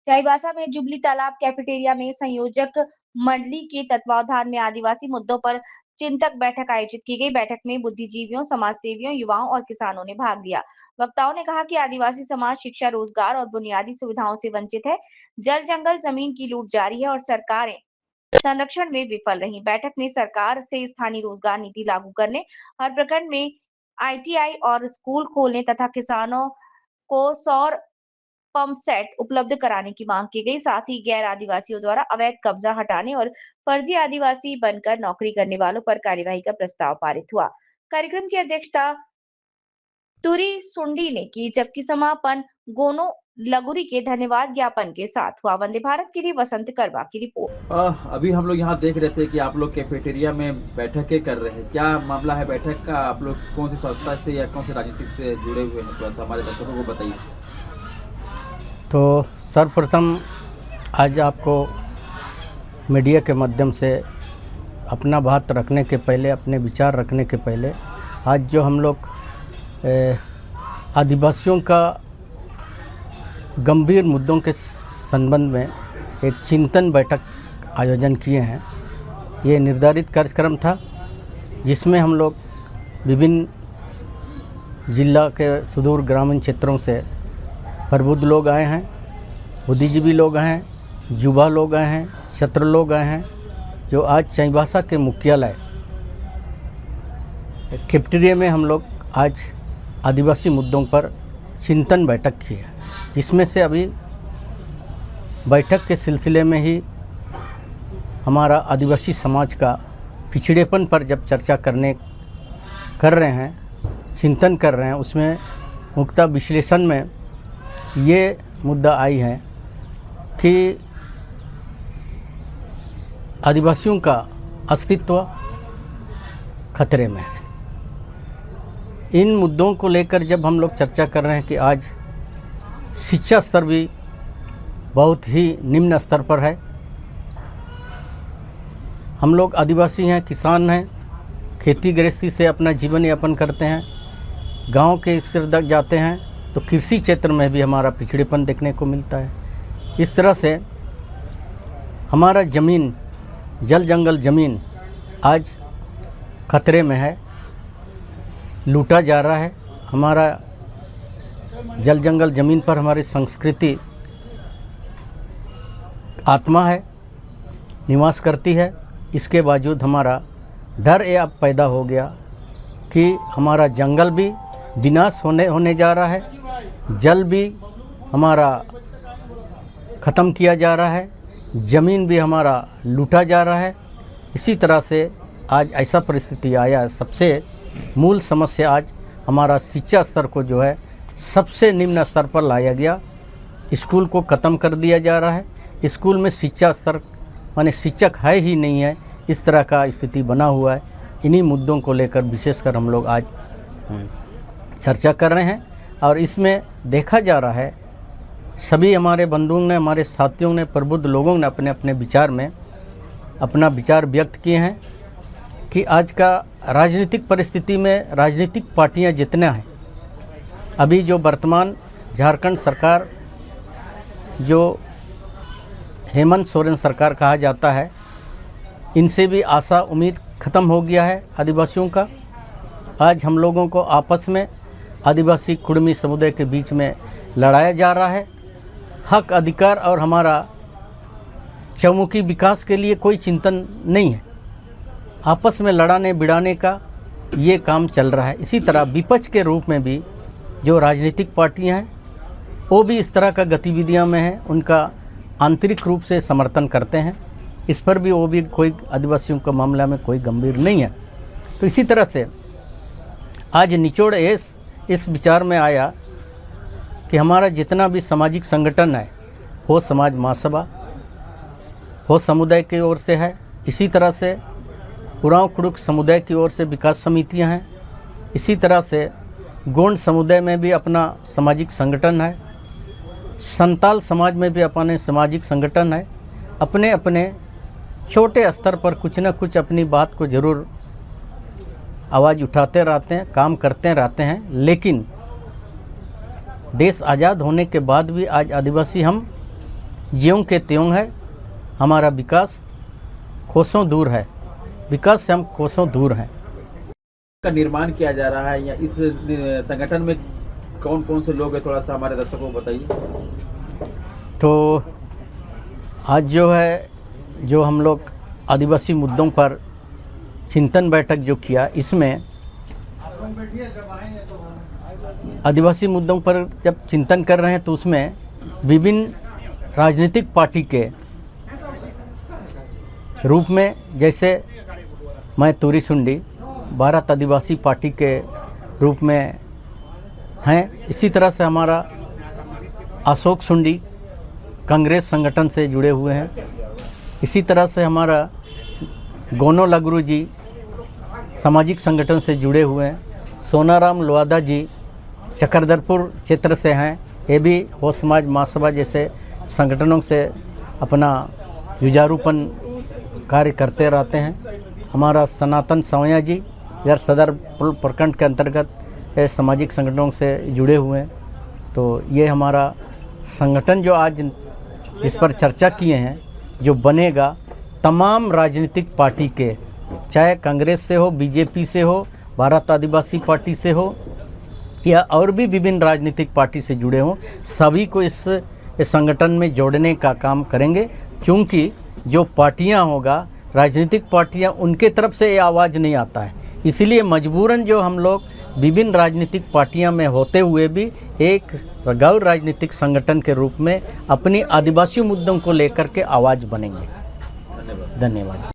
चाईबासा में जुबली तालाब कैफेटेरिया में संयोजक मंडली के तत्वावधान में आदिवासी मुद्दों पर चिंतक बैठक आयोजित की गई। बैठक में बुद्धिजीवियों, समाज सेवियों, युवाओं और किसानों ने भाग लिया। वक्ताओं ने कहा कि आदिवासी समाज शिक्षा, रोजगार और बुनियादी सुविधाओं से वंचित है। जल जंगल जमीन की लूट जारी है और सरकारें संरक्षण में विफल रही। बैठक में सरकार से स्थानीय रोजगार नीति लागू करने, हर प्रखंड में आईटीआई और स्कूल खोलने तथा किसानों को सौर पंप सेट उपलब्ध कराने की मांग की गई। साथ ही गैर आदिवासियों द्वारा अवैध कब्जा हटाने और फर्जी आदिवासी बनकर नौकरी करने वालों पर कार्यवाही का प्रस्ताव पारित हुआ। कार्यक्रम की अध्यक्षता तुरी सुंडी ने की, जबकि समापन गोनो लगुरी के धन्यवाद ज्ञापन के साथ हुआ। वंदे भारत के लिए वसंत करवा की रिपोर्ट। अभी हम लोग यहाँ देख रहे थे कि आप लोग कैफेटेरिया में बैठकें कर रहे हैं। क्या मामला है बैठक का? आप लोग कौन सी संस्था से या कौन से राजनीतिक से जुड़े हुए हैं? थोड़ा सा हमारे दर्शकों को बताइए। तो सर्वप्रथम आज आपको मीडिया के माध्यम से अपना बात रखने के पहले, अपने विचार रखने के पहले, आज जो हम लोग आदिवासियों का गंभीर मुद्दों के संबंध में एक चिंतन बैठक आयोजन किए हैं। ये निर्धारित कार्यक्रम था जिसमें हम लोग विभिन्न जिला के सुदूर ग्रामीण क्षेत्रों से प्रबुद्ध लोग आए हैं, बुद्धिजीवी लोग हैं, युवा लोग आए हैं, छात्र लोग आए हैं, जो आज चाईबासा के मुख्यालय कैफेटेरिया में हम लोग आज आदिवासी मुद्दों पर चिंतन बैठक की है। जिसमें से अभी बैठक के सिलसिले में ही हमारा आदिवासी समाज का पिछड़ेपन पर जब चर्चा कर रहे हैं, चिंतन कर रहे हैं, उसमें मुख्यतः विश्लेषण में ये मुद्दा आई है कि आदिवासियों का अस्तित्व खतरे में है। इन मुद्दों को लेकर जब हम लोग चर्चा कर रहे हैं कि आज शिक्षा स्तर भी बहुत ही निम्न स्तर पर है। हम लोग आदिवासी हैं, किसान हैं, खेती गृहस्थी से अपना जीवन यापन करते हैं। गांव के स्तर तक जाते हैं तो कृषि क्षेत्र में भी हमारा पिछड़ेपन देखने को मिलता है। इस तरह से हमारा ज़मीन, जल जंगल ज़मीन आज खतरे में है, लूटा जा रहा है। हमारा जल जंगल ज़मीन पर हमारी संस्कृति आत्मा है, निवास करती है। इसके बावजूद हमारा डर ये अब पैदा हो गया कि हमारा जंगल भी विनाश होने जा रहा है, जल भी हमारा ख़त्म किया जा रहा है, ज़मीन भी हमारा लूटा जा रहा है। इसी तरह से आज ऐसा परिस्थिति आया है। सबसे मूल समस्या आज हमारा शिक्षा स्तर को जो है सबसे निम्न स्तर पर लाया गया। स्कूल को ख़त्म कर दिया जा रहा है। स्कूल में शिक्षा स्तर माने शिक्षक है ही नहीं है, इस तरह का स्थिति बना हुआ है। इन्हीं मुद्दों को लेकर विशेषकर हम लोग आज चर्चा कर रहे हैं और इसमें देखा जा रहा है सभी हमारे बंधुओं ने, हमारे साथियों ने, प्रबुद्ध लोगों ने अपने अपने विचार में अपना विचार व्यक्त किए हैं कि आज का राजनीतिक परिस्थिति में राजनीतिक पार्टियां जितना हैं, अभी जो वर्तमान झारखंड सरकार जो हेमंत सोरेन सरकार कहा जाता है, इनसे भी आशा उम्मीद ख़त्म हो गया है आदिवासियों का। आज हम लोगों को आपस में आदिवासी कुड़मी समुदाय के बीच में लड़ाया जा रहा है। हक, अधिकार और हमारा चौमुखी विकास के लिए कोई चिंतन नहीं है। आपस में लड़ाने भिड़ाने का ये काम चल रहा है। इसी तरह विपक्ष के रूप में भी जो राजनीतिक पार्टियां हैं वो भी इस तरह का गतिविधियां में हैं, उनका आंतरिक रूप से समर्थन करते हैं। इस पर भी वो भी कोई आदिवासियों का मामला में कोई गंभीर नहीं है। तो इसी तरह से आज निचोड़ इस विचार में आया कि हमारा जितना भी सामाजिक संगठन है, हो समाज महासभा, हो समुदाय की ओर से है, इसी तरह से उरांव कुड़ुक समुदाय की ओर से विकास समितियां हैं, इसी तरह से गोंड समुदाय में भी अपना सामाजिक संगठन है, संताल समाज में भी अपने सामाजिक संगठन है। अपने अपने छोटे स्तर पर कुछ न कुछ अपनी बात को ज़रूर आवाज़ उठाते रहते हैं, काम करते रहते हैं। लेकिन देश आज़ाद होने के बाद भी आज आदिवासी हम ज्यों के त्यों है। हमारा विकास कोसों दूर है, विकास से हम कोसों दूर हैं। का निर्माण किया जा रहा है या इस संगठन में कौन कौन से लोग हैं, थोड़ा सा हमारे दर्शकों को बताइए। तो आज जो है, जो हम लोग आदिवासी मुद्दों पर चिंतन बैठक जो किया, इसमें आदिवासी मुद्दों पर जब चिंतन कर रहे हैं तो उसमें विभिन्न राजनीतिक पार्टी के रूप में, जैसे मैं तुरी सुंडी भारत आदिवासी पार्टी के रूप में हैं। इसी तरह से हमारा अशोक सुंडी कांग्रेस संगठन से जुड़े हुए हैं। इसी तरह से हमारा गोनो लगरू जी सामाजिक संगठन से जुड़े हुए हैं। सोनाराम लोहादा जी चक्रधरपुर क्षेत्र से हैं, ये भी हो समाज महासभा जैसे संगठनों से अपना जुझारूपन कार्य करते रहते हैं। हमारा सनातन सावया जी इधर सदर प्रखंड के अंतर्गत सामाजिक संगठनों से जुड़े हुए हैं। तो ये हमारा संगठन जो आज इस पर चर्चा किए हैं, जो बनेगा तमाम राजनीतिक पार्टी के, चाहे कांग्रेस से हो, बीजेपी से हो, भारत आदिवासी पार्टी से हो या और भी विभिन्न राजनीतिक पार्टी से जुड़े हों, सभी को इस संगठन में जोड़ने का काम करेंगे। क्योंकि जो पार्टियां होगा, राजनीतिक पार्टियां, उनके तरफ से ये आवाज़ नहीं आता है। इसीलिए मजबूरन जो हम लोग विभिन्न राजनीतिक पार्टियां में होते हुए भी एक गैर राजनीतिक संगठन के रूप में अपनी आदिवासी मुद्दों को लेकर के आवाज़ बनेंगे। धन्यवाद। धन्यवाद।